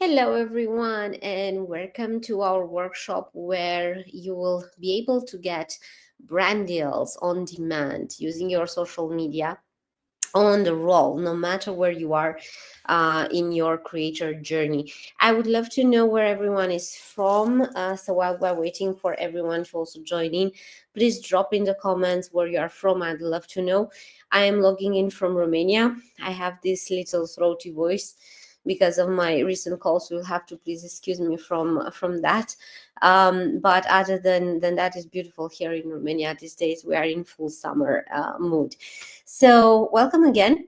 Hello, everyone, and welcome to our workshop where you will be able to get brand deals on demand using your social media on the roll, no matter where you are in your creator journey. I would love to know where everyone is from. So while we're waiting for everyone to also join in, please drop in the comments where you are from. I'd love to know. I am logging in from Romania. I have this little throaty voice because of my recent calls. You'll have to please excuse me from that. But other than that, is beautiful here in Romania these days. We are in full summer mood. So welcome again.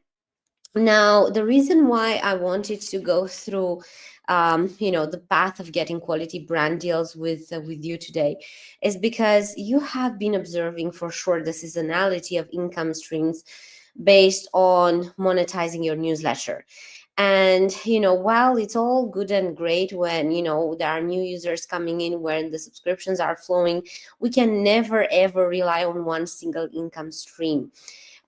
Now, the reason why I wanted to go through, the path of getting quality brand deals with you today, is because you have been observing for sure the seasonality of income streams based on monetizing your newsletter. And while it's all good and great when there are new users coming in, when the subscriptions are flowing, we can never ever rely on one single income stream.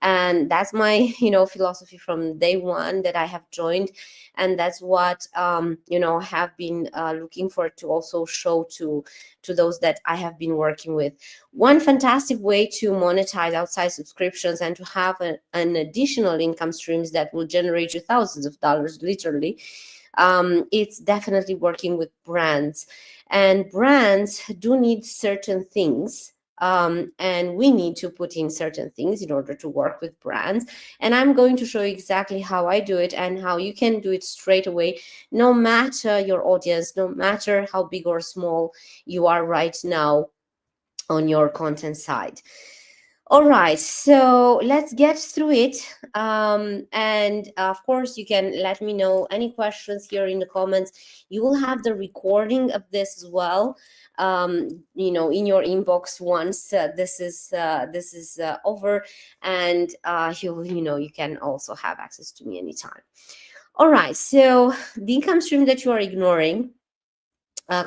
And that's my philosophy from day one that I have joined. And that's what have been looking for to also show to those that I have been working with. One fantastic way to monetize outside subscriptions and to have an additional income streams that will generate you thousands of dollars literally, it's definitely working with brands. And brands do need certain things, and we need to put in certain things in order to work with brands. And I'm going to show you exactly how I do it and how you can do it straight away, no matter your audience, no matter how big or small you are right now on your content side. All right, so let's get through it. And of course, you can let me know any questions here in the comments. You will have the recording of this as well, in your inbox once this is over, and you can also have access to me anytime. All right, so the income stream that you are ignoring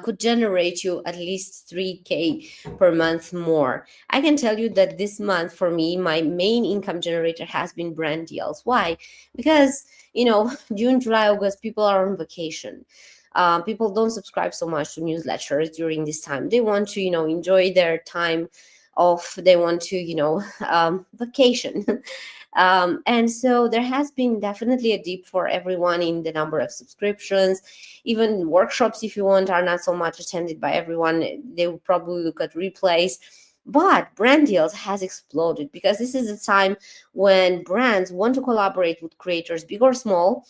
could generate you at least 3K per month more. I can tell you that this month for me, my main income generator has been brand deals. Why? Because, June, July, August, people are on vacation. People don't subscribe so much to newsletters during this time. They want to, enjoy their time off. They want to, vacation. And so there has been definitely a dip for everyone in the number of subscriptions. Even workshops, if you want, are not so much attended by everyone. They will probably look at replays. But brand deals has exploded because this is a time when brands want to collaborate with creators, big or small,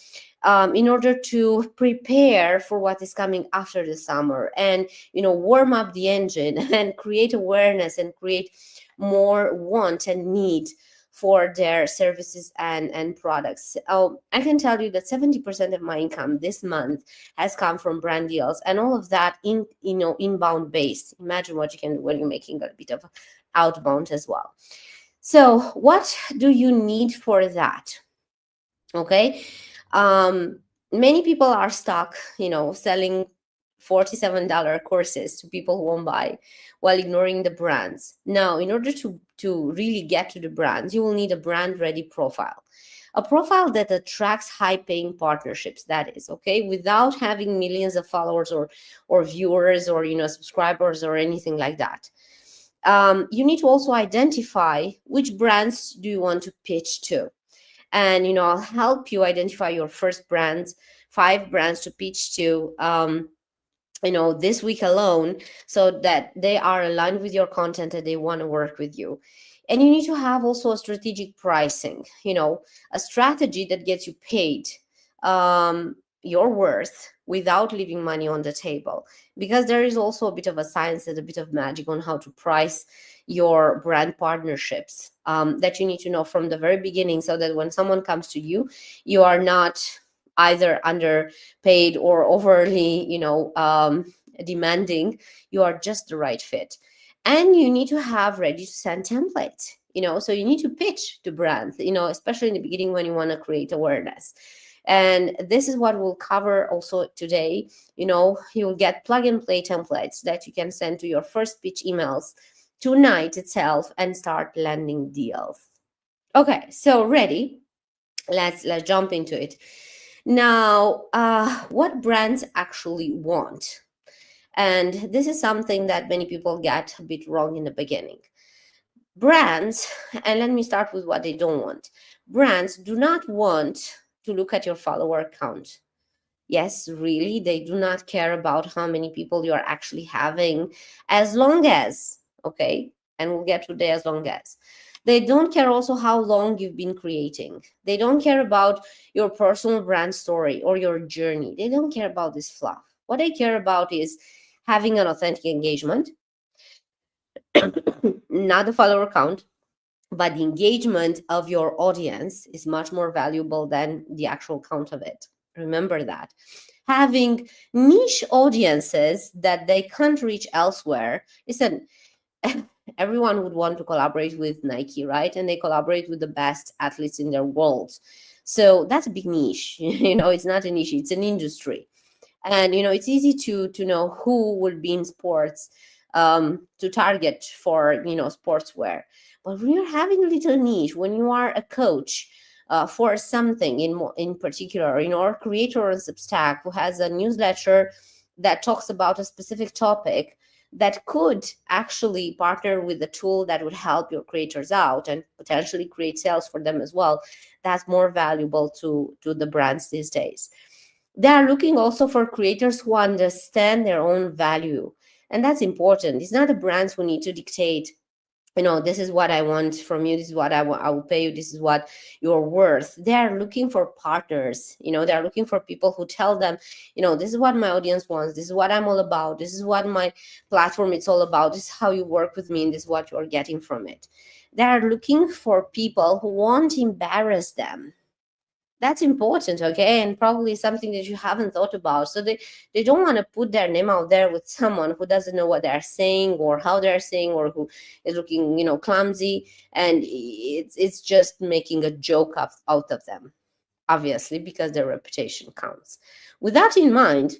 in order to prepare for what is coming after the summer and warm up the engine and create awareness and create more want and need for their services and products. I can tell you that 70% of my income this month has come from brand deals, and all of that in inbound based. Imagine what you can do when you're making a bit of outbound as well. So what do you need for that? Okay. Many people are stuck, selling $47 courses to people who won't buy while ignoring the brands. Now, in order to really get to the brands, you will need a brand ready profile. A profile that attracts high paying partnerships, that is, okay, without having millions of followers or viewers or subscribers or anything like that. You need to also identify which brands do you want to pitch to. And I'll help you identify your first brands, 5 brands to pitch to this week alone, so that they are aligned with your content and they want to work with you. And you need to have also a strategic pricing, a strategy that gets you paid your worth without leaving money on the table, because there is also a bit of a science and a bit of magic on how to price your brand partnerships, that you need to know from the very beginning, so that when someone comes to you, you are not either underpaid or overly demanding. You are just the right fit. And you need to have ready to send templates, so you need to pitch to brands, especially in the beginning when you want to create awareness. And this is what we'll cover also today. You'll get plug and play templates that you can send to your first pitch emails tonight itself and start landing deals. Okay, so ready? Let's jump into it. Now, what brands actually want? And this is something that many people get a bit wrong in the beginning. Brands, and let me start with what they don't want. Brands do not want to look at your follower count. Yes, really, they do not care about how many people you are actually having, as long as, okay, and we'll get to the as long as. They don't care also how long you've been creating. They don't care about your personal brand story or your journey. They don't care about this fluff. What they care about is having an authentic engagement, not the follower count, but the engagement of your audience is much more valuable than the actual count of it. Remember that. Having niche audiences that they can't reach elsewhere. Listen, everyone would want to collaborate with Nike, right? And they collaborate with the best athletes in their world. So that's a big niche. It's not a niche, it's an industry. And it's easy to know who will be in sports, to target for sportswear. But when you're having a little niche, when you are a coach for something in particular, or a creator on Substack who has a newsletter that talks about a specific topic, that could actually partner with a tool that would help your creators out and potentially create sales for them as well, that's more valuable to the brands these days. They are looking also for creators who understand their own value. And that's important. It's not the brands who need to dictate, this is what I want from you. This is what I want. I will pay you. This is what you're worth. They are looking for partners. They are looking for people who tell them, this is what my audience wants. This is what I'm all about. This is what my platform is all about. This is how you work with me, and this is what you're getting from it. They are looking for people who won't embarrass them. That's important, okay, and probably something that you haven't thought about. So they don't want to put their name out there with someone who doesn't know what they're saying or how they're saying, or who is looking clumsy, and it's just making a joke out of them, obviously, because their reputation counts. With that in mind,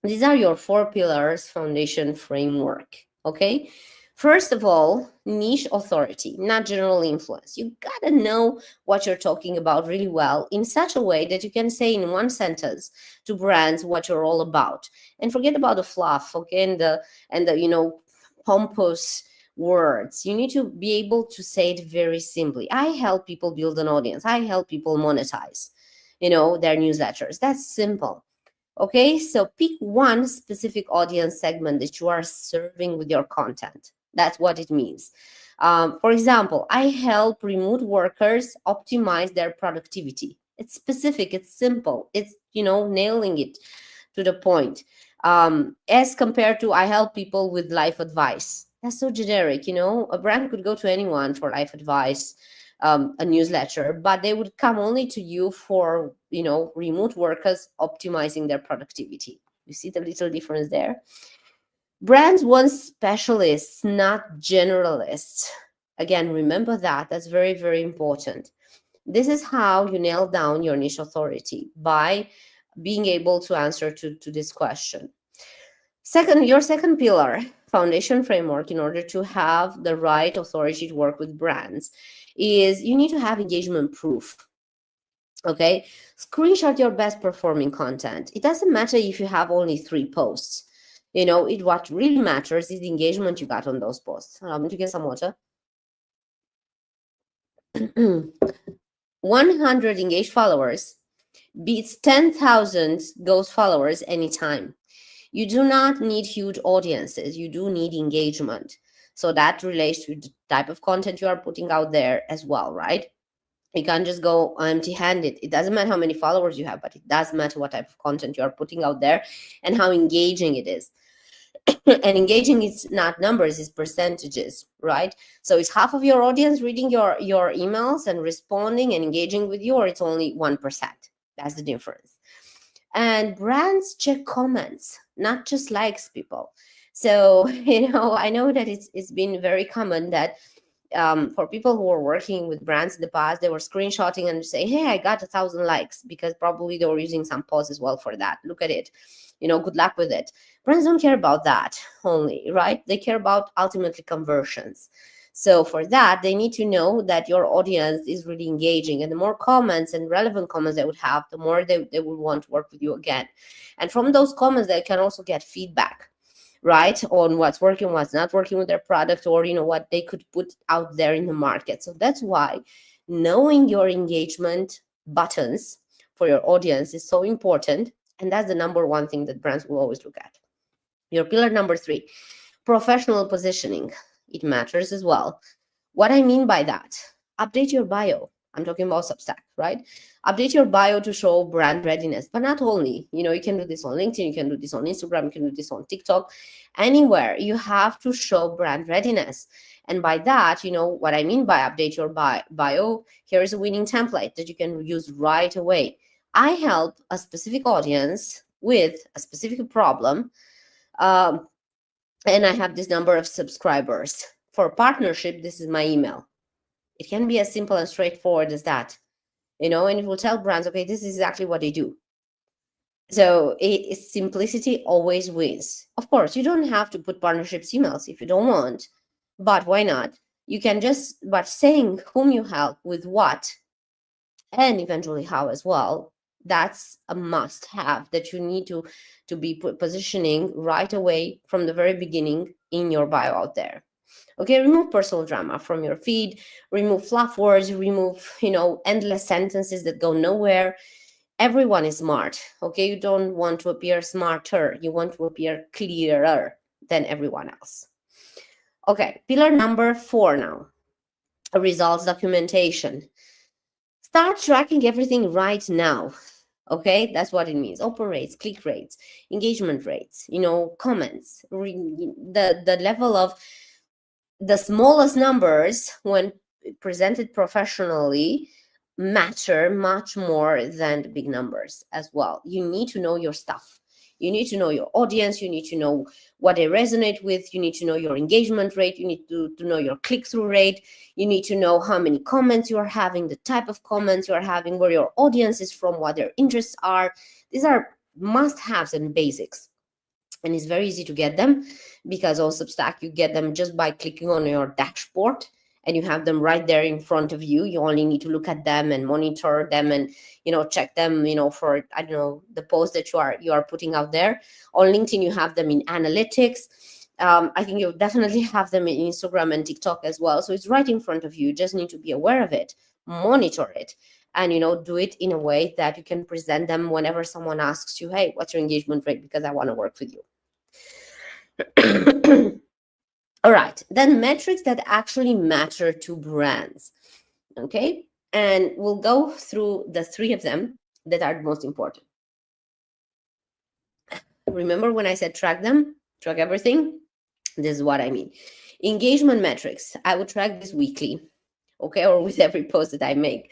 these are your 4 pillars foundation framework, okay? First of all, niche authority, not general influence. You gotta know what you're talking about really well in such a way that you can say in one sentence to brands what you're all about. And forget about the fluff, okay, and the pompous words. You need to be able to say it very simply. I help people build an audience. I help people monetize, their newsletters. That's simple. Okay, so pick one specific audience segment that you are serving with your content. That's what it means. For example, I help remote workers optimize their productivity. It's specific, it's simple, it's, nailing it to the point. As compared to I help people with life advice. That's so generic, a brand could go to anyone for life advice, a newsletter, but they would come only to you for, remote workers optimizing their productivity. You see the little difference there? Brands want specialists, not generalists. Again, remember that. That's very, very important. This is how you nail down your niche authority, by being able to answer to this question. Your second pillar, foundation framework, in order to have the right authority to work with brands, is you need to have engagement proof. Okay, screenshot your best performing content. It doesn't matter if you have only 3 posts. What really matters is the engagement you got on those posts. Allow me to get some water. 100 engaged followers beats 10,000 ghost followers anytime. You do not need huge audiences. You do need engagement. So that relates to the type of content you are putting out there as well, right? You can't just go empty-handed. It doesn't matter how many followers you have, but it does matter what type of content you are putting out there and how engaging it is. And engaging is not numbers, it's percentages, right? So it's half of your audience reading your emails and responding and engaging with you, or it's only 1%. That's the difference. And brands check comments, not just likes, people. So I know that it's been very common that for people who were working with brands in the past, they were screenshotting and saying, hey, I got 1,000 likes, because probably they were using some posts as well for that. Look at it. Good luck with it. Brands don't care about that only, right? They care about ultimately conversions. So for that, they need to know that your audience is really engaging, and the more comments and relevant comments they would have, the more they would want to work with you again. And from those comments, they can also get feedback, right, on what's working, what's not working with their product, or what they could put out there in the market. So that's why knowing your engagement buttons for your audience is so important, and that's the number one thing that brands will always look at. Your pillar number 3, professional positioning. It matters as well. What I mean by that, update your bio. I'm talking about Substack, right? Update your bio to show brand readiness, but not only. You can do this on LinkedIn, you can do this on Instagram, you can do this on TikTok, anywhere. You have to show brand readiness. And by that, what I mean by update your bio, here is a winning template that you can use right away. I help a specific audience with a specific problem, and I have this number of subscribers. For partnership, this is my email. It can be as simple and straightforward as that, and it will tell brands, okay, this is exactly what they do. So simplicity always wins. Of course, you don't have to put partnerships emails if you don't want, but why not? You can just, but saying whom you help with what, and eventually how as well, that's a must have that you need to be positioning right away from the very beginning in your bio out there. Okay, remove personal drama from your feed, remove fluff words, remove, endless sentences that go nowhere. Everyone is smart, okay? You don't want to appear smarter, you want to appear clearer than everyone else. Okay, pillar number 4 now, results documentation. Start tracking everything right now. Okay, that's what it means. Open rates, click rates, engagement rates, comments, the level of the smallest numbers when presented professionally matter much more than the big numbers as well. You need to know your stuff. You need to know your audience. You need to know what they resonate with. You need to know your engagement rate. You need to know your click-through rate. You need to know how many comments you are having, the type of comments you are having, where your audience is from, what their interests are. These are must-haves and basics. And it's very easy to get them because on Substack, you get them just by clicking on your dashboard, and you have them right there in front of you. You only need to look at them and monitor them and, check them, for, I don't know, the post that you are putting out there. On LinkedIn, you have them in analytics. I think you definitely have them in Instagram and TikTok as well. So it's right in front of you. You just need to be aware of it, monitor it, and, do it in a way that you can present them whenever someone asks you, hey, what's your engagement rate? Because I want to work with you. All right, then metrics that actually matter to brands. Okay, and we'll go through the 3 of them that are the most important. Remember when I said track them, track everything? This is what I mean. Engagement metrics, I would track this weekly, okay, or with every post that I make,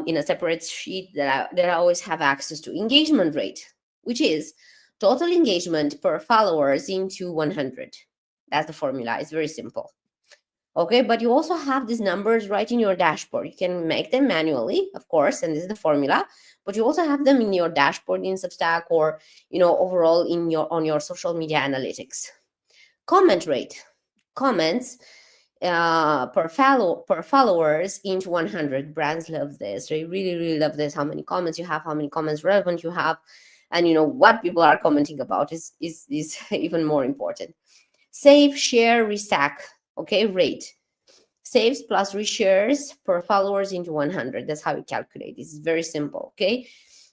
in a separate sheet that I always have access to. Engagement rate, which is total engagement per followers into 100. That's the formula. It's very simple. Okay, but you also have these numbers right in your dashboard. You can make them manually, of course, and this is the formula, but you also have them in your dashboard in Substack, or, overall on your social media analytics. Comment rate, comments per followers into 100. Brands love this. They really, really love this. How many comments you have, how many comments relevant you have, and what people are commenting about is even more important. Save, share, restack, okay, rate. Saves plus reshares per followers into 100. That's how you calculate. This is very simple, okay?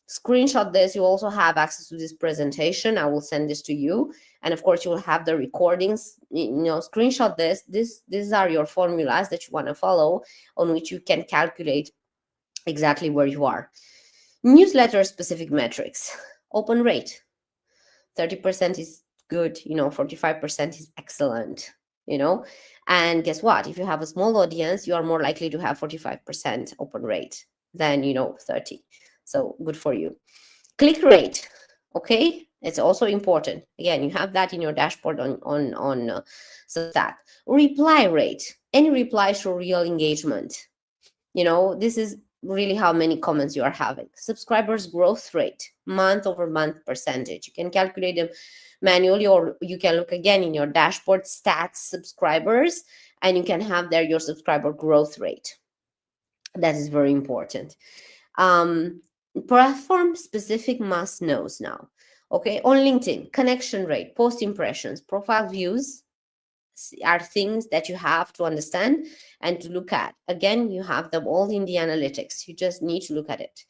Screenshot this. You also have access to this presentation. I will send this to you. And of course, you will have the recordings. Screenshot this. These are your formulas that you want to follow, on which you can calculate exactly where you are. Newsletter specific metrics. Open rate. 30% is good, 45% is excellent, and guess what? If you have a small audience, you are more likely to have 45% open rate than 30. So good for you. Click rate, okay, it's also important. Again, you have that in your dashboard on Substack. Reply rate, any replies show real engagement. This is really how many comments you are having. Subscribers growth rate, month over month percentage. You can calculate them manually, or you can look again in your dashboard, stats, subscribers, And you can have there your subscriber growth rate. That is very important. um, Platform specific must knows now. Okay, on LinkedIn, connection rate, post impressions, profile views are things that you have to understand and to look at. Again, you have them all in the analytics. You just need to look at it.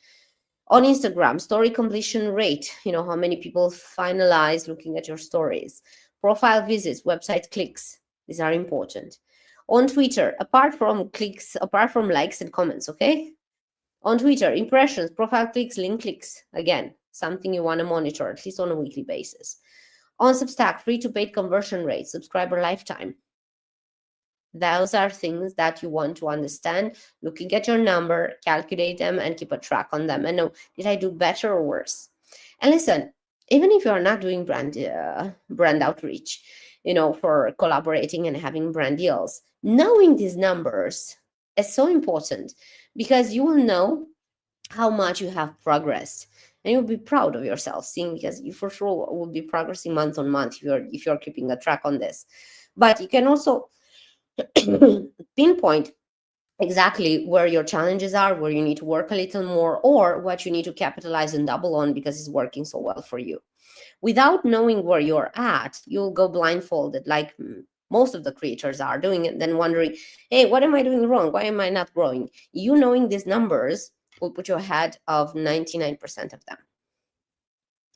On Instagram, story completion rate, how many people finalize looking at your stories. Profile visits, website clicks, these are important. On Twitter, apart from clicks, apart from likes and comments, okay? On Twitter, impressions, profile clicks, link clicks. Again, something you want to monitor at least on a weekly basis. On Substack, free to paid conversion rate, subscriber lifetime. Those are things that you want to understand. Looking at your number, calculate them, and keep a track on them. And know, did I do better or worse? And listen, even if you are not doing brand outreach, for collaborating and having brand deals, knowing these numbers is so important, because you will know how much you have progressed, and you'll be proud of yourself seeing, because you for sure will be progressing month on month if you're keeping a track on this. But you can also pinpoint exactly where your challenges are, where you need to work a little more, or what you need to capitalize and double on because it's working so well for you. Without knowing where you're at, you'll go blindfolded, like most of the creators are doing it, then wondering, hey, what am I doing wrong? Why am I not growing? You knowing these numbers will put you ahead of 99% of them.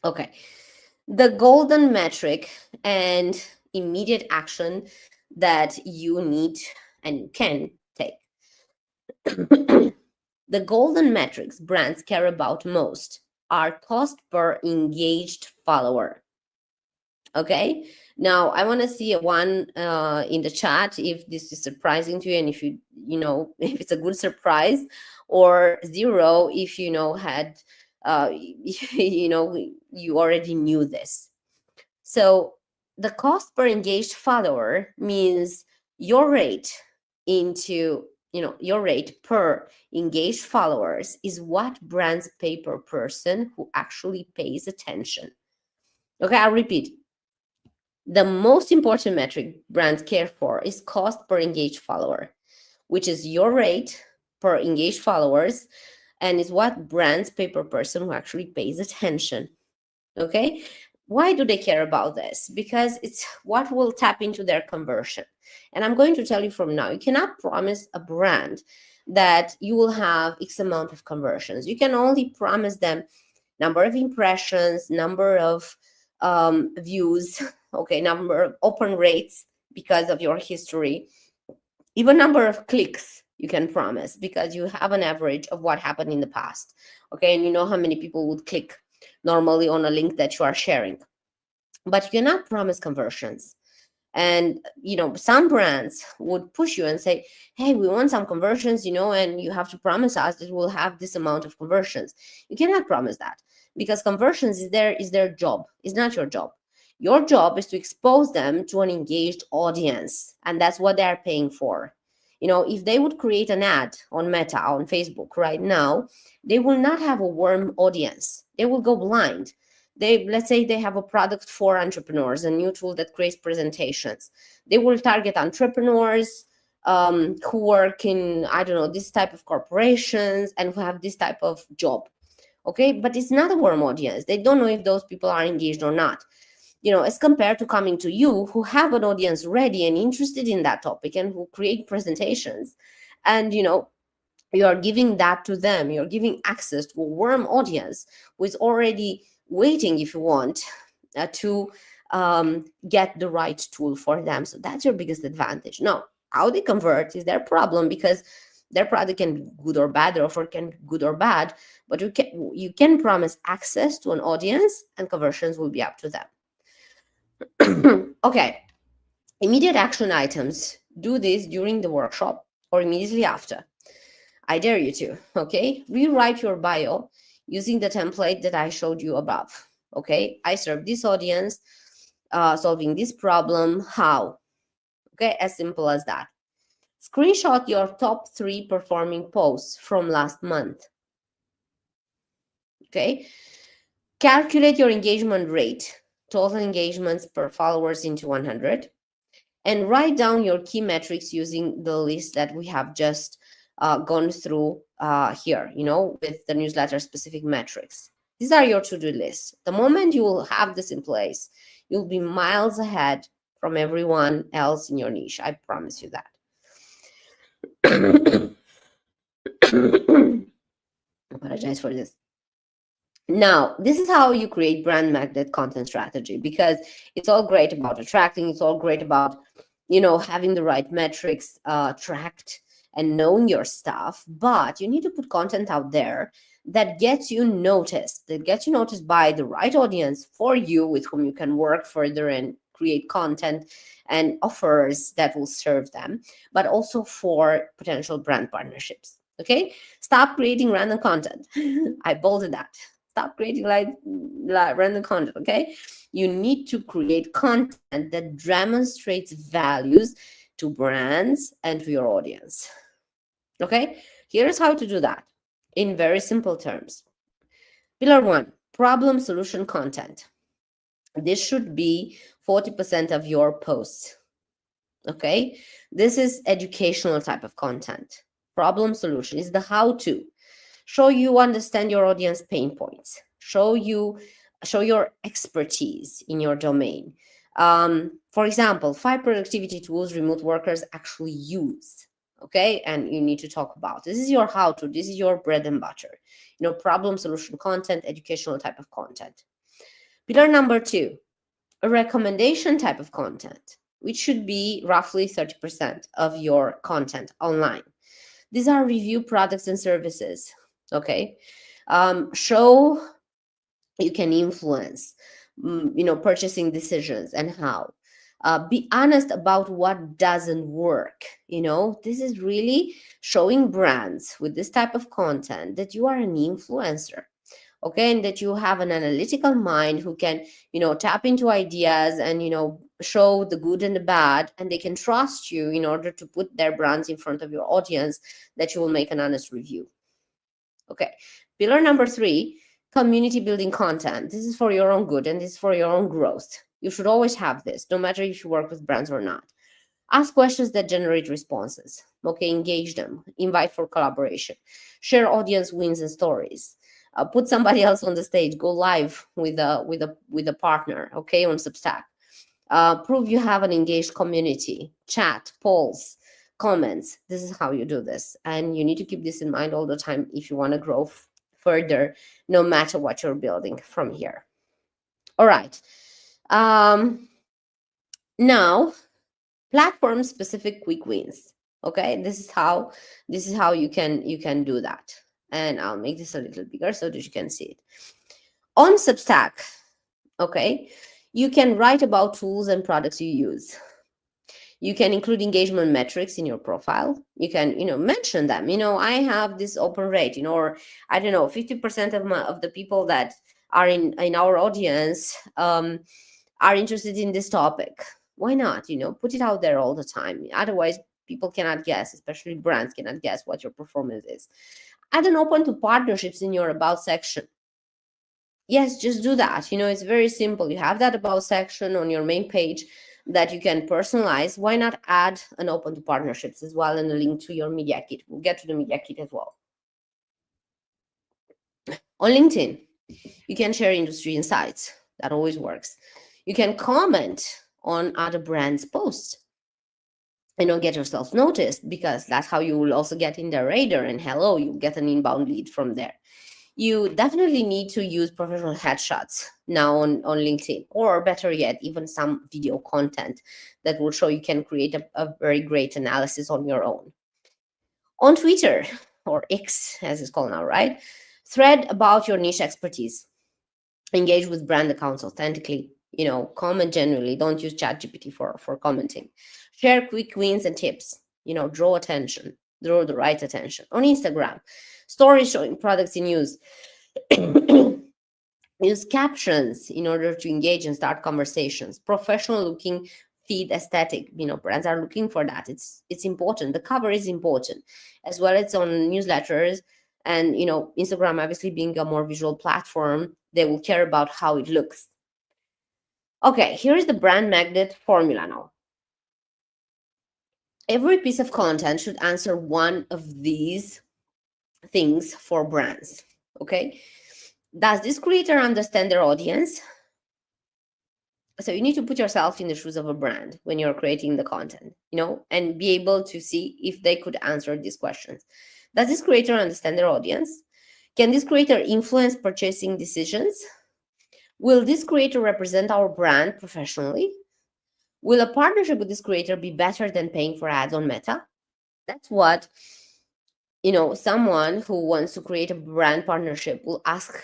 Okay. The golden metric and immediate action that you need and you can take. The golden metrics brands care about most are cost per engaged follower. Okay, now I want to see a one in the chat if this is surprising to you, and if if it's a good surprise, or zero if had you already knew this. So the cost per engaged follower means your rate into your rate per engaged followers is what brands pay per person who actually pays attention. Okay, I'll repeat. The most important metric brands care for is cost per engaged follower, which is your rate per engaged followers, and is what brands pay per person who actually pays attention. Okay, why do they care about this? Because it's what will tap into their conversion. And I'm going to tell you from now, you cannot promise a brand that you will have X amount of conversions. You can only promise them number of impressions, number of views, okay, number of open rates because of your history, even number of clicks you can promise because you have an average of what happened in the past. Okay, and you know how many people would click normally on a link that you are sharing. But you cannot promise conversions. And some brands would push you and say, hey, we want some conversions, and you have to promise us that we'll have this amount of conversions. You cannot promise that, because conversions is their job. It's not your job. Your job is to expose them to an engaged audience, and that's what they are paying for. If they would create an ad on Meta, on Facebook right now, they will not have a warm audience. They will go blind. Let's say they have a product for entrepreneurs, a new tool that creates presentations. They will target entrepreneurs who work in, I don't know, this type of corporations and who have this type of job. Okay, but it's not a warm audience. They don't know if those people are engaged or not. As compared to coming to you, who have an audience ready and interested in that topic and who create presentations, and you are giving that to them. You're giving access to a warm audience who is already waiting, if you want, to get the right tool for them. So that's your biggest advantage. Now, how they convert is their problem, because their product can be good or bad, their offer can be good or bad, but you can promise access to an audience, and conversions will be up to them. Okay, immediate action items. Do this during the workshop or immediately after. I dare you to, okay? Rewrite your bio using the template that I showed you above, okay? I serve this audience, solving this problem, how? Okay, as simple as that. Screenshot your top 3 performing posts from last month, okay? Calculate your engagement rate, total engagements per followers into 100, and write down your key metrics using the list that we have just gone through here, with the newsletter specific metrics. These are your to-do lists. The moment you will have this in place, you'll be miles ahead from everyone else in your niche. I promise you that. Apologize for this. Now, this is how you create brand magnet content strategy, because it's all great about attracting, it's all great about, having the right metrics tracked and knowing your stuff, but you need to put content out there that gets you noticed, by the right audience for you, with whom you can work further and create content and offers that will serve them, but also for potential brand partnerships. Okay, stop creating random content. I bolded that. Stop creating like random content. Okay, you need to create content that demonstrates values to brands and to your audience. Okay, here's how to do that in very simple terms. Pillar 1, problem solution content. This should be 40% of your posts. Okay, this is educational type of content. Problem solution is the how to. Show you understand your audience pain points. Show your expertise in your domain. For example, 5 productivity tools remote workers actually use. Okay, and you need to talk about this is your how to. This is your bread and butter. Problem solution content, educational type of content. Pillar number 2, a recommendation type of content, which should be roughly 30% of your content online. These are review products and services. Okay, show you can influence, purchasing decisions and how. Be honest about what doesn't work. This is really showing brands with this type of content that you are an influencer. Okay, and that you have an analytical mind who can, tap into ideas and, show the good and the bad, and they can trust you in order to put their brands in front of your audience, that you will make an honest review. Okay, pillar number 3, community building content. This is for your own good and this is for your own growth. You should always have this, no matter if you work with brands or not. Ask questions that generate responses. Okay, engage them, invite for collaboration, share audience wins and stories. Put somebody else on the stage, go live with a partner, okay, on Substack. Prove you have an engaged community, chat, polls, comments. This is how you do this, and you need to keep this in mind all the time if you want to grow further, no matter what you're building from here. All right. Now, platform specific quick wins. Okay, this is how you can do that. And I'll make this a little bigger so that you can see it. On Substack, okay, you can write about tools and products you use. You can include engagement metrics in your profile. You can, mention them. I have this open rate, or I don't know, 50% of the people that are in our audience are interested in this topic. Why not? Put it out there all the time. Otherwise, people cannot guess, especially brands cannot guess what your performance is. Add an open to partnerships in your about section. Yes, just do that. It's very simple. You have that about section on your main page that you can personalize. Why not add an open to partnerships as well and a link to your media kit? We'll get to the media kit as well. On LinkedIn, you can share industry insights. That always works. You can comment on other brands' posts. Get yourself noticed, because that's how you will also get in their radar, and hello, you get an inbound lead from there. You definitely need to use professional headshots now on LinkedIn, or better yet, even some video content that will show you can create a very great analysis on your own. On Twitter, or X as it's called now, right? Thread about your niche expertise. Engage with brand accounts authentically. Comment genuinely. Don't use ChatGPT for commenting. Share quick wins and tips. Draw the right attention. On Instagram, stories showing products in use. Use captions in order to engage and start conversations. Professional looking feed aesthetic. Brands are looking for that. It's important. The cover is important as well. It's on newsletters, and Instagram obviously being a more visual platform, they will care about how it looks. Okay, here is the brand magnet formula now. Every piece of content should answer one of these things for brands. Okay. Does this creator understand their audience? So you need to put yourself in the shoes of a brand when you're creating the content, and be able to see if they could answer these questions. Does this creator understand their audience? Can this creator influence purchasing decisions? Will this creator represent our brand professionally? Will a partnership with this creator be better than paying for ads on Meta? That's what, someone who wants to create a brand partnership will ask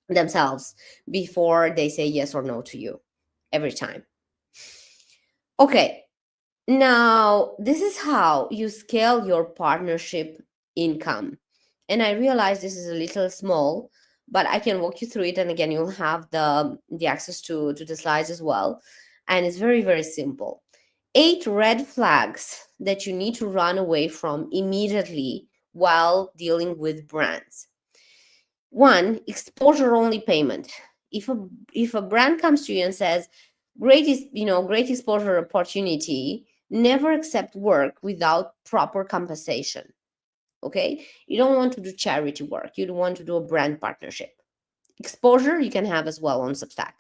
themselves before they say yes or no to you every time. Okay, now this is how you scale your partnership income. And I realize this is a little small, but I can walk you through it. And again, you'll have the access to the slides as well. And it's very, very simple. 8 red flags that you need to run away from immediately while dealing with brands. 1, exposure only payment. If a brand comes to you and says, great exposure opportunity, never accept work without proper compensation. Okay, you don't want to do charity work, you don't want to do a brand partnership. Exposure you can have as well on Substack.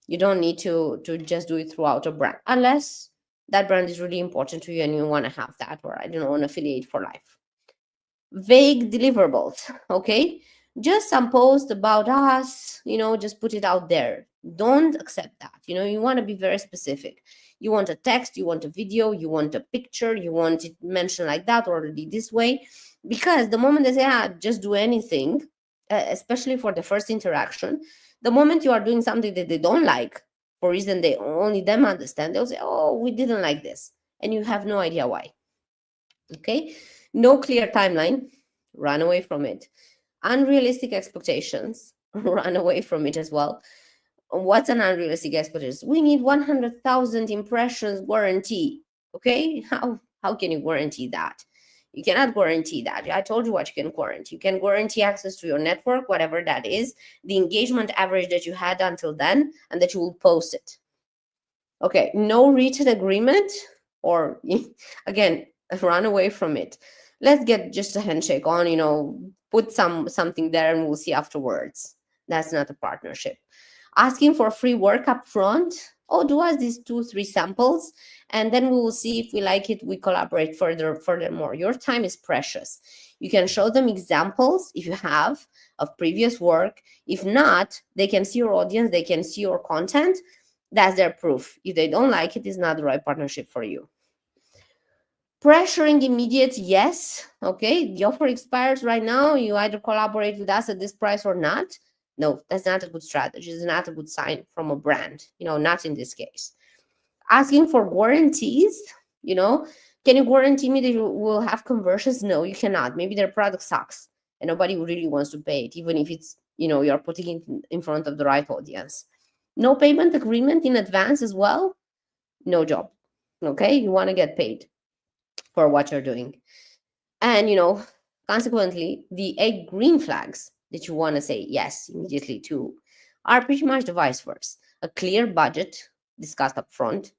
You don't need to just do it throughout a brand, unless that brand is really important to you and you want to have that, or I don't know, an affiliate for life. Vague deliverables. Okay, just some post about us, just put it out there. Don't accept that. You want to be very specific. You want a text, you want a video, you want a picture, you want it mentioned like that or this way. Because the moment they say, just do anything, especially for the first interaction, the moment you are doing something that they don't like, for reason they only them understand, they'll say, oh, we didn't like this, and you have no idea why. Okay, no clear timeline, run away from it. Unrealistic expectations, run away from it as well. What's an unrealistic expectation? We need 100,000 impressions guarantee. Okay, how can you guarantee that? You cannot guarantee that. I told you what you can guarantee. You can guarantee access to your network, whatever that is, the engagement average that you had until then, and that you will post it. Okay, no written agreement, or again, run away from it. Let's get just a handshake on, put something there and we'll see afterwards. That's not a partnership. Asking for free work up front. Oh, do us these 2-3 samples, and then we will see if we like it, we collaborate furthermore. Your time is precious. You can show them examples if you have of previous work. If not, they can see your audience, they can see your content. That's their proof. If they don't like it, it's not the right partnership for you. Pressuring immediate yes. Okay, the offer expires right now. You either collaborate with us at this price or not. No, that's not a good strategy. It's not a good sign from a brand, not in this case. Asking for guarantees, can you guarantee me that you will have conversions? No, you cannot. Maybe their product sucks and nobody really wants to pay it, even if it's, you're putting it in front of the right audience. No payment agreement in advance as well. No job. Okay, you want to get paid for what you're doing. And, consequently, the 8 green flags that you want to say yes immediately to are pretty much the vice versa. A clear budget discussed up front,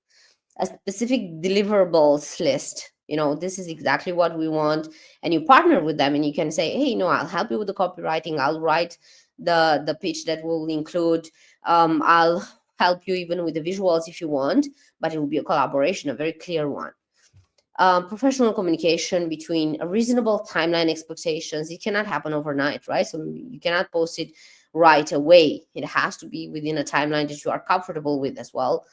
a specific deliverables list. This is exactly what we want. And you partner with them and you can say, hey, I'll help you with the copywriting. I'll write the pitch that will include, I'll help you even with the visuals if you want, but it will be a collaboration, a very clear one. Professional communication between a reasonable timeline expectations. It cannot happen overnight, right? So you cannot post it right away. It has to be within a timeline that you are comfortable with as well.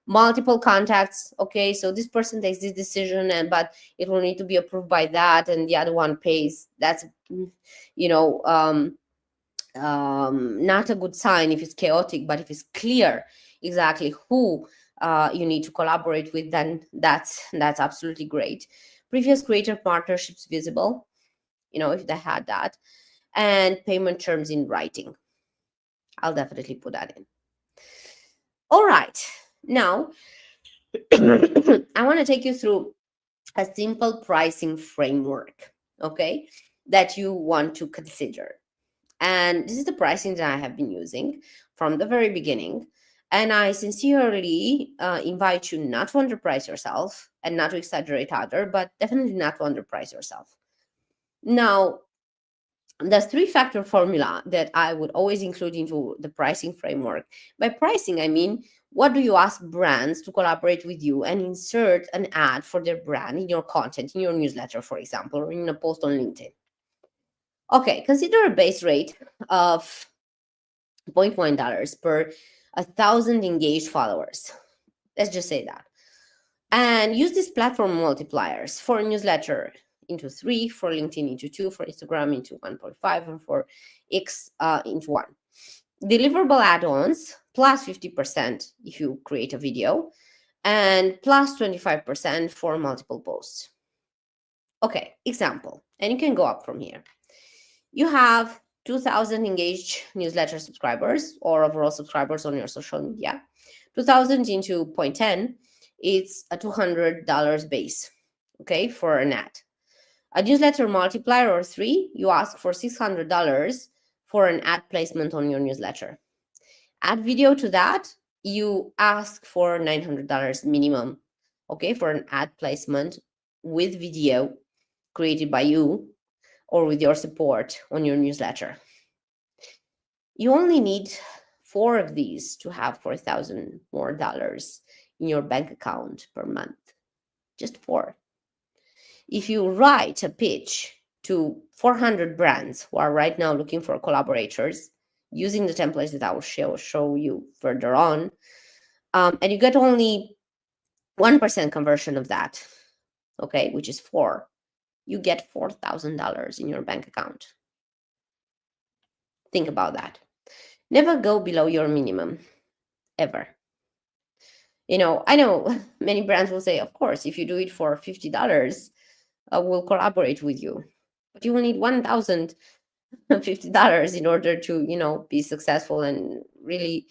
Multiple contacts. Okay, so this person takes this decision, but it will need to be approved by that, and the other one pays. That's not a good sign if it's chaotic. But if it's clear exactly who you need to collaborate with, then that's absolutely great. Previous creator partnerships visible, if they had that, and payment terms in writing. I'll definitely put that in. All right, now I want to take you through a simple pricing framework, okay, that you want to consider. And this is the pricing that I have been using from the very beginning. And I sincerely invite you not to underprice yourself and not to exaggerate either, but definitely not to underprice yourself. Now, the three-factor formula that I would always include into the pricing framework. By pricing, I mean, what do you ask brands to collaborate with you and insert an ad for their brand in your content, in your newsletter, for example, or in a post on LinkedIn? Okay, consider a base rate of $0.1 per 1,000 engaged followers. Let's just say that. And use these platform multipliers for a newsletter into 3, for LinkedIn into 2, for Instagram into 1.5, and for X into 1. Deliverable add-ons plus 50% if you create a video, and plus 25% for multiple posts. Okay, example, and you can go up from here. You have 2,000 engaged newsletter subscribers or overall subscribers on your social media. 2,000 into 0.10, it's a $200 base, okay, for an ad. A newsletter multiplier or 3, you ask for $600 for an ad placement on your newsletter. Add video to that, you ask for $900 minimum, okay, for an ad placement with video created by you or with your support on your newsletter. You only need 4 of these to have $4,000 more in your bank account per month. Just 4. If you write a pitch to 400 brands who are right now looking for collaborators using the templates that I will show you further on, and you get only 1% conversion of that, okay, which is 4, you get $4,000 in your bank account. Think about that. Never go below your minimum, ever. You know, I know many brands will say, of course, if you do it for $50, we'll collaborate with you. But you will need $1,050 in order to, you know, be successful and really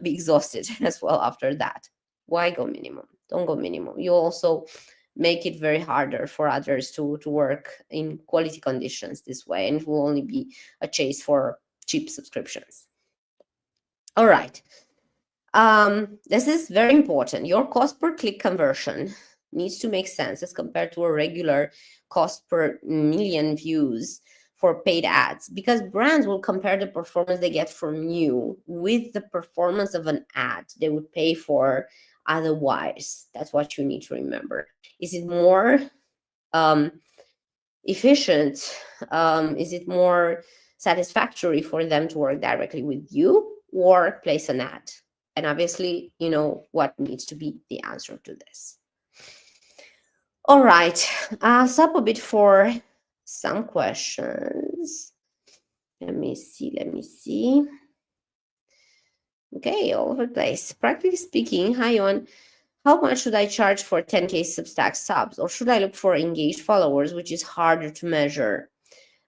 be exhausted as well after that. Why go minimum? Don't go minimum. You also make it very harder for others to work in quality conditions this way, and it will only be a chase for cheap subscriptions. All right. This is very important. Your cost per click conversion needs to make sense as compared to a regular cost per million views for paid ads, because brands will compare the performance they get from you with the performance of an ad they would pay for otherwise. That's what you need to remember. Is it more efficient? Is it more satisfactory for them to work directly with you or place an ad? And obviously, you know what needs to be the answer to this. All right, stop a bit for some questions. Let me see. Okay, all over the place. Practically speaking, hi, Yon. How much should I charge for 10K Substack subs? Or should I look for engaged followers, which is harder to measure?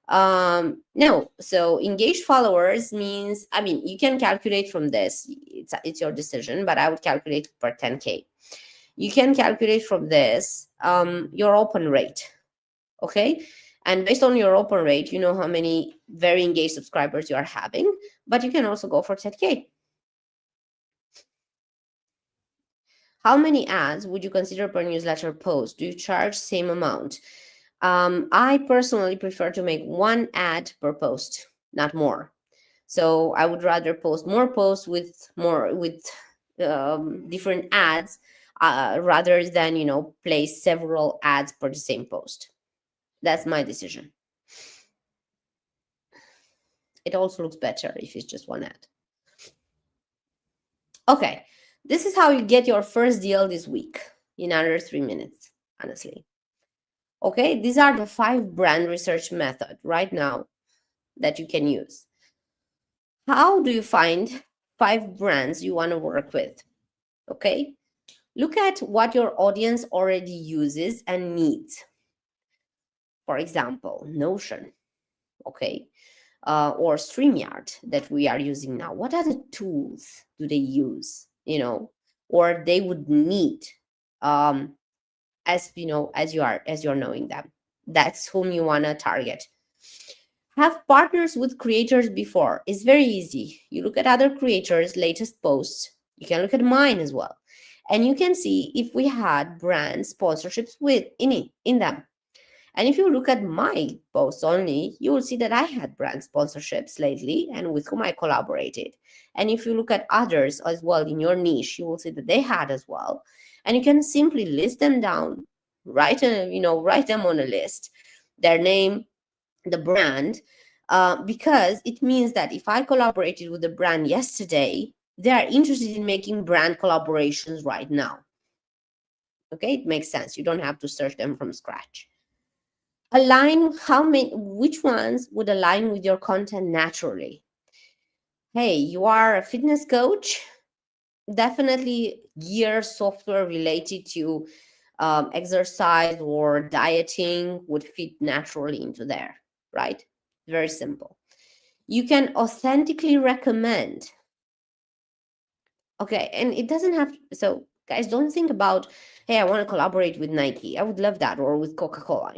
No, so engaged followers means, I mean, you can calculate from this. It's your decision, but I would calculate per 10K. You can calculate from this your open rate, okay? And based on your open rate, you know how many very engaged subscribers you are having, but you can also go for 10K. How many ads would you consider per newsletter post? Do you charge same amount? I personally prefer to make 1 ad per post, not more. So I would rather post more posts with different ads rather than, you know, place several ads per the same post. That's my decision. It also looks better if it's just 1 ad. Okay, this is how you get your first deal this week in under 3 minutes, honestly. Okay, these are the 5 brand research method right now that you can use. How do you find 5 brands you want to work with? Okay, look at what your audience already uses and needs. For example, Notion, okay, or StreamYard that we are using now. What other tools do they use, you know, or they would need as you know, as you're knowing them? That's whom you want to target. Have partners with creators before. It's very easy. You look at other creators' latest posts, You can look at mine as well. And you can see if we had brand sponsorships in them. And if you look at my posts only, you will see that I had brand sponsorships lately and with whom I collaborated. And if you look at others as well in your niche, you will see that they had as well. And you can simply list them down, write them on a list, their name, the brand, because it means that if I collaborated with a brand yesterday, they are interested in making brand collaborations right now. Okay, it makes sense. You don't have to search them from scratch. Align which ones would align with your content naturally. Hey, you are a fitness coach, definitely gear software related to exercise or dieting would fit naturally into there, right? Very simple. You can authentically recommend. Okay, and it doesn't have to, so guys, don't think about, hey, I want to collaborate with Nike. I would love that, or with Coca-Cola,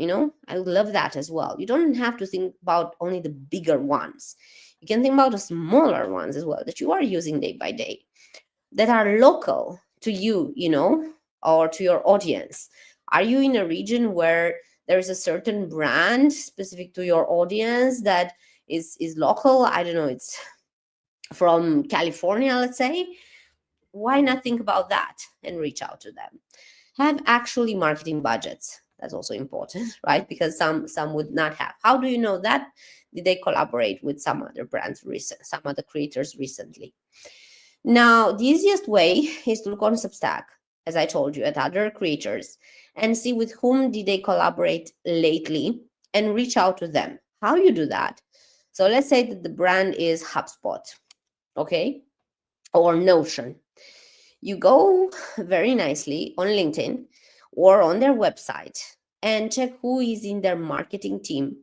I would love that as well. You don't have to think about only the bigger ones. You can think about the smaller ones as well that you are using day by day, that are local to you, or to your audience. Are you in a region where there is a certain brand specific to your audience that is local? I don't know, it's from California, let's say. Why not think about that and reach out to them? Have actually marketing budgets. That's also important, right? Because some would not have. How do you know that? Did they collaborate with some other brands some other creators recently? Now, the easiest way is to look on Substack, as I told you, at other creators and see with whom did they collaborate lately and reach out to them. How you do that? So let's say that the brand is HubSpot, okay, or Notion. You go very nicely on LinkedIn or on their website and check who is in their marketing team.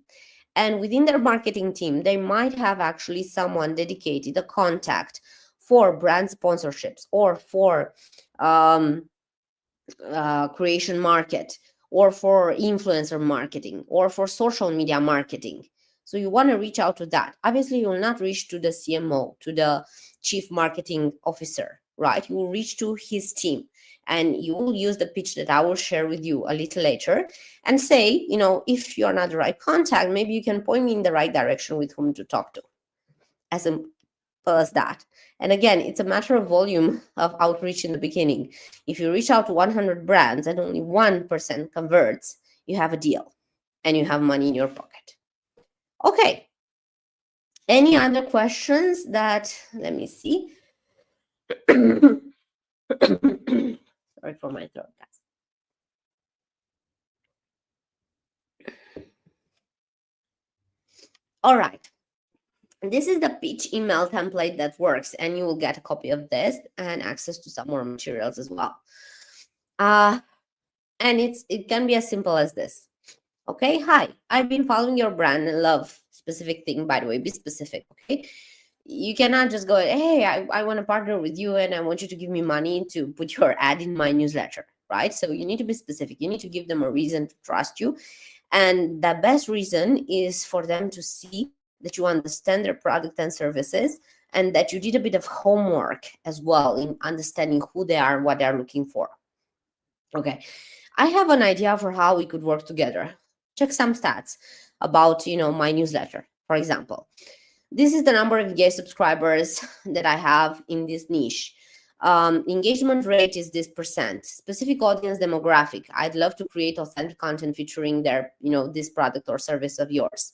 And within their marketing team, they might have actually someone dedicated, a contact for brand sponsorships or for creation market or for influencer marketing or for social media marketing. So you want to reach out to that. Obviously, you will not reach to the CMO, to the chief marketing officer, right? You will reach to his team and you will use the pitch that I will share with you a little later and say, if you're not the right contact, maybe you can point me in the right direction with whom to talk to. As simple as that. And again, it's a matter of volume of outreach in the beginning. If you reach out to 100 brands and only 1% converts, you have a deal and you have money in your pocket. Okay. Any other questions that, let me see. Sorry for my throat, guys. All right. This is the pitch email template that works, and you will get a copy of this and access to some more materials as well. And it can be as simple as this. Okay, hi, I've been following your brand and love specific thing. By the way, be specific, okay? You cannot just go, hey, I want to partner with you and I want you to give me money to put your ad in my newsletter, right? So you need to be specific. You need to give them a reason to trust you. And the best reason is for them to see that you understand their product and services and that you did a bit of homework as well in understanding who they are and what they're looking for. Okay, I have an idea for how we could work together. Check some stats about, my newsletter, for example. This is the number of engaged subscribers that I have in this niche. Engagement rate is this percent. Specific audience demographic. I'd love to create authentic content featuring their, this product or service of yours.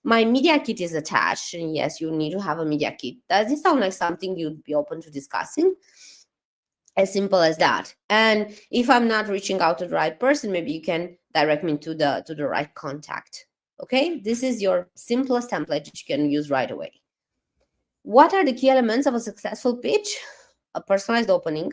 My media kit is attached, and yes, you need to have a media kit. Does this sound like something you'd be open to discussing? As simple as that. And if I'm not reaching out to the right person, maybe you can direct me to the right contact. Okay, this is your simplest template that you can use right away. What are the key elements of a successful pitch? A personalized opening.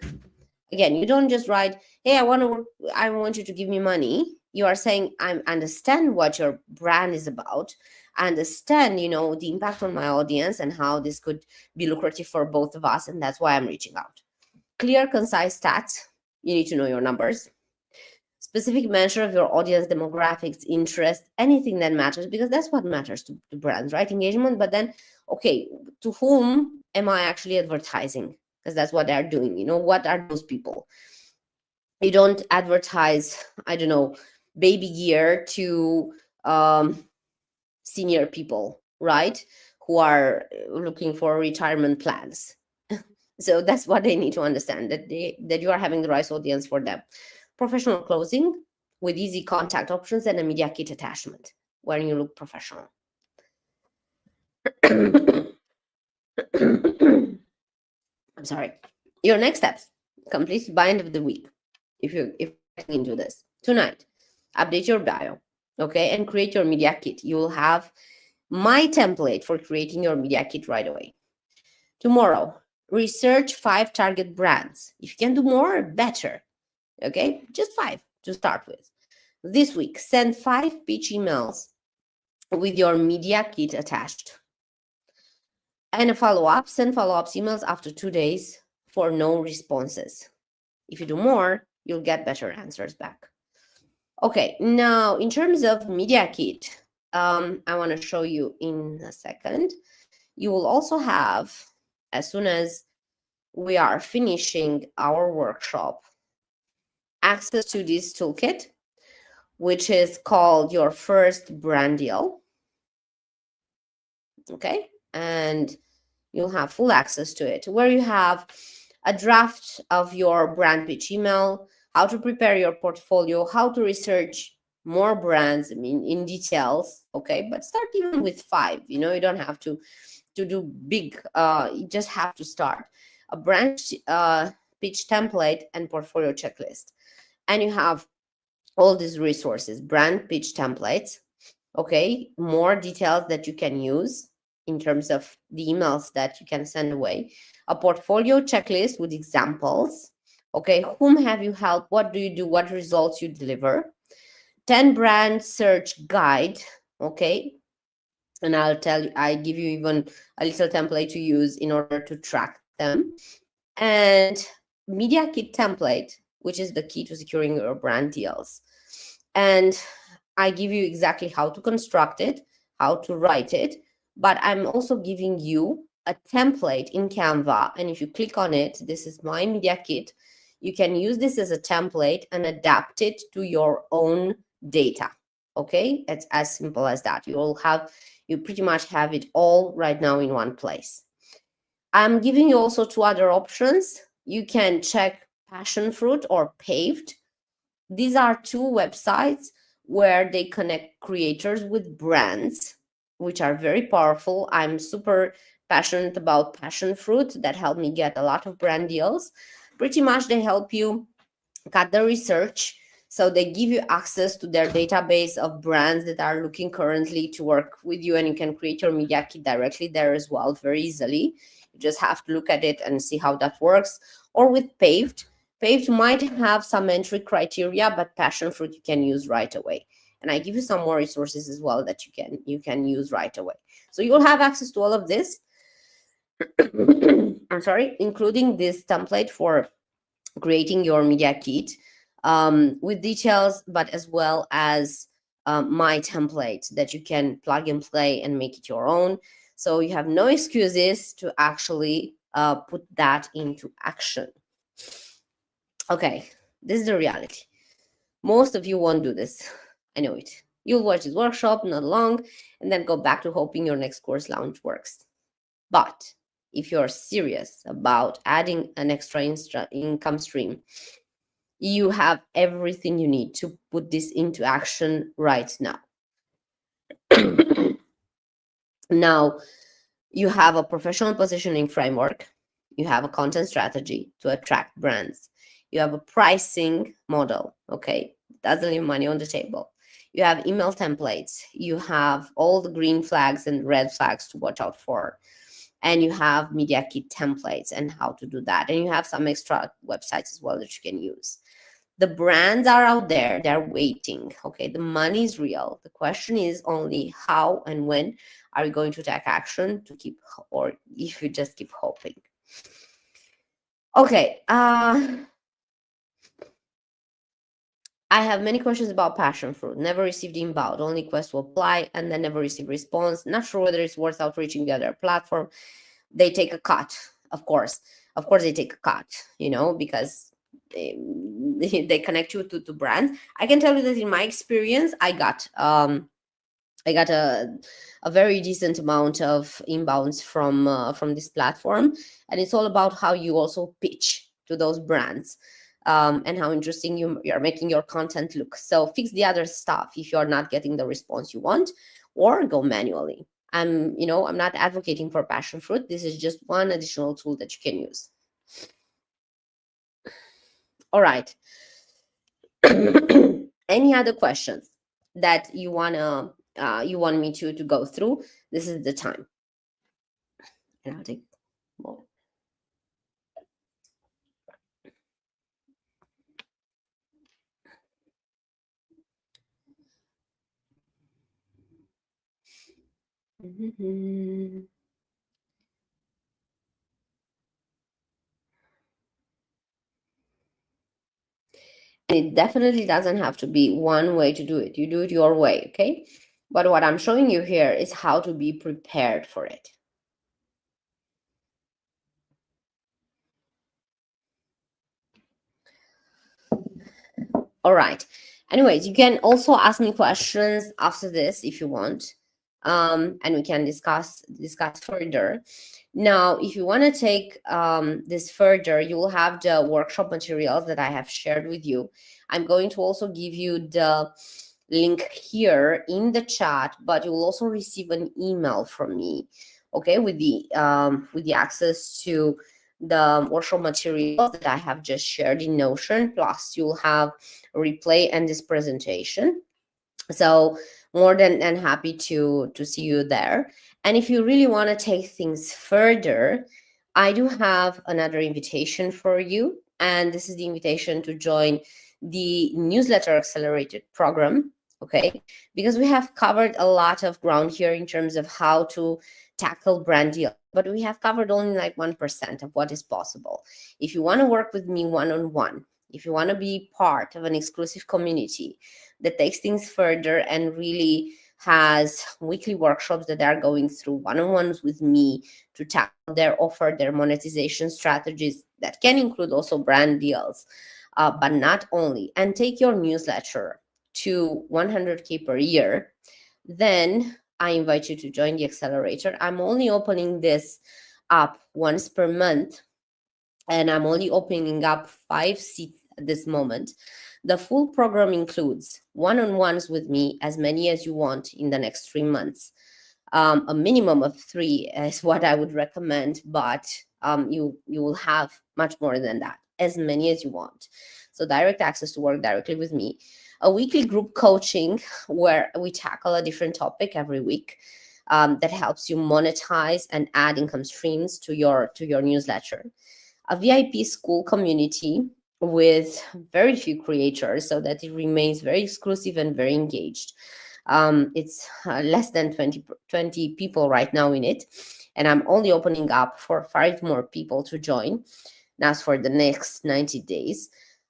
Again, you don't just write, hey, I want you to give me money. You are saying, I understand what your brand is about. I understand, the impact on my audience and how this could be lucrative for both of us. And that's why I'm reaching out. Clear, concise stats. You need to know your numbers. Specific measure of your audience demographics, interest, anything that matters, because that's what matters to brands, right? Engagement. But then, okay, to whom am I actually advertising? because that's what they're doing. What are those people? You don't advertise, I don't know, baby gear to senior people, right? Who are looking for retirement plans. So that's what they need to understand, that you are having the right audience for them. Professional clothing with easy contact options and a media kit attachment where you look professional. I'm sorry. Your next steps complete by end of the week. If you're getting into this tonight, update your bio, okay, and create your media kit. You will have my template for creating your media kit right away. Tomorrow, research 5 target brands. If you can do more, better. Okay, just 5 to start with. This week, send 5 pitch emails with your media kit attached. And a follow-up, send follow-ups emails after 2 days for no responses. If you do more, you'll get better answers back. Okay, now in terms of media kit, I want to show you in a second. You will also have, as soon as we are finishing our workshop, access to this toolkit, which is called your first brand deal. Okay, and you'll have full access to it, where you have a draft of your brand pitch email, how to prepare your portfolio, how to research more brands, I mean, in details. Okay, but start even with 5. You don't have to do big. You just have to start a brand pitch template and portfolio checklist, and you have all these resources, brand pitch templates, okay, more details that you can use in terms of the emails that you can send away, a portfolio checklist with examples, okay, whom have you helped, what do you do, what results you deliver, 10 brand search guide, okay, and I give you even a little template to use in order to track them, and media kit template, which is the key to securing your brand deals. And I give you exactly how to construct it, how to write it, but I'm also giving you a template in Canva. And if you click on it, this is my media kit. You can use this as a template and adapt it to your own data. Okay, it's as simple as that. You pretty much have it all right now in one place. I'm giving you also 2 other options. You can check Passion Fruit or Paved. These are 2 websites where they connect creators with brands, which are very powerful. I'm super passionate about Passion Fruit. That helped me get a lot of brand deals. Pretty much they help you cut the research. So they give you access to their database of brands that are looking currently to work with you, and you can create your media kit directly there as well, very easily. You just have to look at it and see how that works. Or with Paved. Paved might have some entry criteria, but Passion Fruit you can use right away. And I give you some more resources as well that you can use right away. So you'll have access to all of this. I'm sorry, including this template for creating your media kit with details, but as well as my template that you can plug and play and make it your own. So you have no excuses to actually put that into action. Okay, this is the reality. Most of you won't do this. I know it. You'll watch this workshop not long and then go back to hoping your next course launch works. But if you're serious about adding an extra income stream, you have everything you need to put this into action right now. Now, you have a professional positioning framework. You have a content strategy to attract brands. You have a pricing model, okay? Doesn't leave money on the table. You have email templates. You have all the green flags and red flags to watch out for. And you have media kit templates and how to do that. And you have some extra websites as well that you can use. The brands are out there, they're waiting. Okay, the money is real. The question is only how and when are you going to take action to keep, or if you just keep hoping. Okay, I have many questions about Passion Fruit. Never received inbound, only request to apply and then never received response. Not sure whether it's worth outreaching the other platform. They take a cut of course, they take a cut, because they connect you to brands. I can tell you that in my experience, I got a very decent amount of inbounds from this platform, and it's all about how you also pitch to those brands, and how interesting you're making your content look. So fix the other stuff if you're not getting the response you want, or go manually. I'm not advocating for passion fruit. This is just one additional tool that you can use. All right. Any other questions that you want me to go through? This is the time, and I'll take more. Mhm. And it definitely doesn't have to be one way to do it. You do it your way, okay? But what I'm showing you here is how to be prepared for it. All right. Anyways, you can also ask me questions after this if you want, and we can discuss further. Now, if you want to take this further, you will have the workshop materials that I have shared with you. I'm going to also give you the link here in the chat, but you will also receive an email from me, okay, with the access to the workshop materials that I have just shared in Notion. Plus, you'll have a replay and this presentation. So more than happy to see you there. And if you really want to take things further, I do have another invitation for you, and this is the invitation to join the newsletter accelerated program. Okay, because we have covered a lot of ground here in terms of how to tackle brand deals, but we have covered only like 1% of what is possible. If you want to work with me one-on-one, if you want to be part of an exclusive community that takes things further and really has weekly workshops that are going through one-on-ones with me to tackle their offer, their monetization strategies that can include also brand deals, but not only, and take your newsletter to 100K per year, then I invite you to join the accelerator. I'm only opening this up once per month, and I'm only opening up 5 seats at this moment. The full program includes one-on-ones with me, as many as you want in the next 3 months. A minimum of 3 is what I would recommend, but you will have much more than that, as many as you want. So direct access to work directly with me. A weekly group coaching where we tackle a different topic every week, that helps you monetize and add income streams to your newsletter. A VIP school community with very few creators so that it remains very exclusive and very engaged. It's less than 20 people right now in it, and I'm only opening up for 5 more people to join. That's for the next 90 days.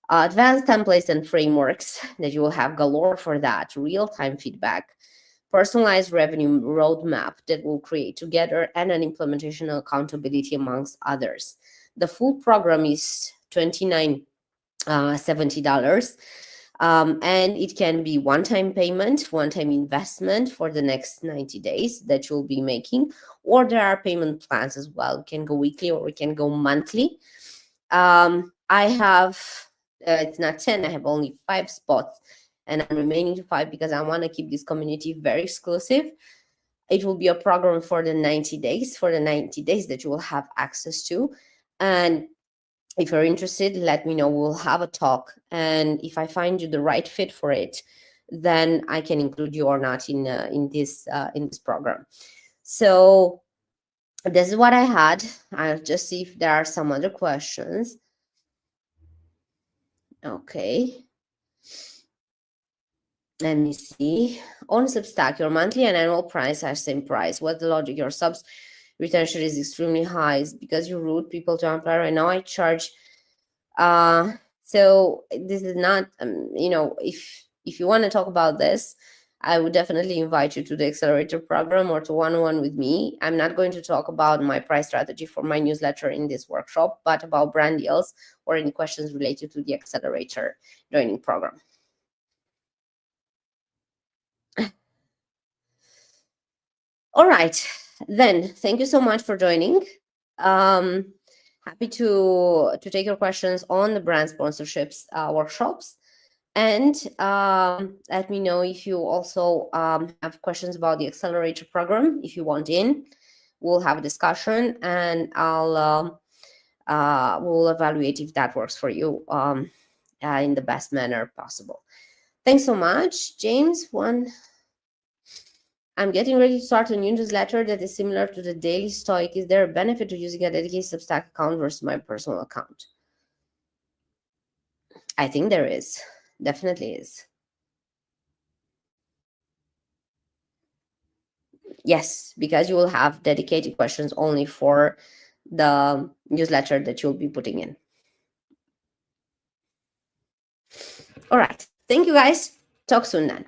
Advanced templates and frameworks that you will have galore for that, real-time feedback, personalized revenue roadmap that we'll create together, and an implementation accountability amongst others. The full program is $29.70. And it can be one-time payment, one-time investment for the next 90 days that you'll be making, or there are payment plans as well. We can go weekly or we can go monthly. I have, it's not 10, I have only 5 spots, and I'm remaining to 5 because I want to keep this community very exclusive. It will be a program for the 90 days, that you will have access to. And if you're interested, let me know. We'll have a talk, and if I find you the right fit for it, then I can include you or not in this program. So this is what I had. I'll just see if there are some other questions. Okay. Let me see. On Substack, your monthly and annual price are same price. What's the logic? Your subs retention is extremely high. It's because you route people to apply. Right now I charge. So this is not, if you want to talk about this, I would definitely invite you to the accelerator program or to one-on-one with me. I'm not going to talk about my price strategy for my newsletter in this workshop, but about brand deals or any questions related to the accelerator joining program. All right, then thank you so much for joining. Happy to take your questions on the brand sponsorships workshops. And let me know if you also have questions about the accelerator program. If you want in, we'll have a discussion, and we'll evaluate if that works for you in the best manner possible. Thanks so much, James. I'm getting ready to start a new newsletter that is similar to the Daily Stoic. Is there a benefit to using a dedicated Substack account versus my personal account? I think there is. Definitely is. Yes, because you will have dedicated questions only for the newsletter that you'll be putting in. All right. Thank you, guys. Talk soon then.